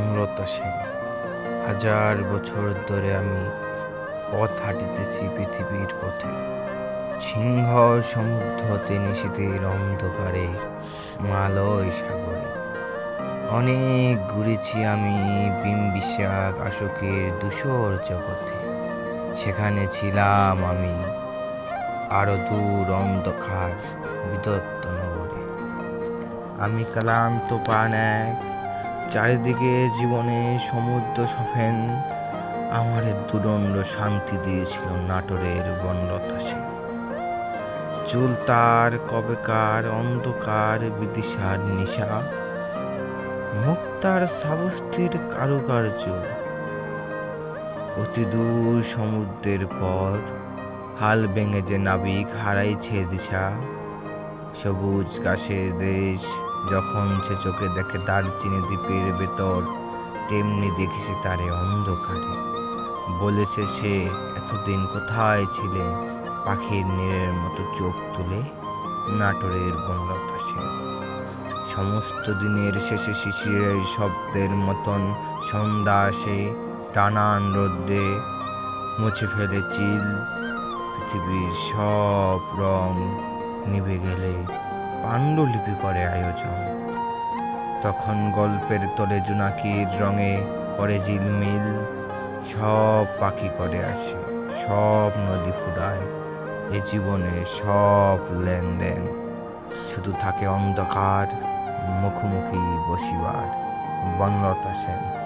বনলতা সেন। হাজার বছর ধরে আমি পথ হাঁটিতেছি পৃথিবীর পথে। সিংহ সমুদ্র হতে নিশীথের অন্ধকারে মালয় সাগরে। অনেক ঘুরেছি আমি বিম্বিসার আশোকের ধূসর জগতে। সেখানে ছিলাম আমি আরো দূর অন্ধকার বিদত্ত নগরে। আমি ক্লান্ত প্রাণ এক, চারিদিকে জীবনে সমুদ্র সফেন। আমারে দুদণ্ড শান্তি দিয়েছিল নাটোরের বনলতা সেন। চুল তার কবেকার অন্ধকার বিদিশার নিশা, মুক্তার সাবস্তির কারুকার্য। অতি দূর সমুদ্রের পর হাল ভেঙে যে নাবিক হারাইছে দিশা। সবুজ ঘাসের দেশ যখন সে চোখে দেখে দারচিনি দ্বীপের ভেতর, তেমনি দেখেছে তারে অন্ধকারে। বলেছে সে, এতদিন কোথায় ছিলে? পাখির নীড়ের মতো চোখ তুলে নাটোরের বনলতা সেন। সমস্ত দিনের শেষে শিশিরের শব্দের মতন সন্ধ্যা আসে, টানান রোদ্রে মুছে ফেলে চিল। পৃথিবীর সব রং নিভে গেলে পাণ্ডুলিপি করে আয়োজন। তখন গল্পের তলে জোনাকির রঙে করে ঝিলমিল। সব পাখি করে আসে, সব নদী ফুরায়, এ জীবনে সব লেনদেন। শুধু থাকে অন্ধকার, মুখোমুখি বসিবার। বনলতা সেন।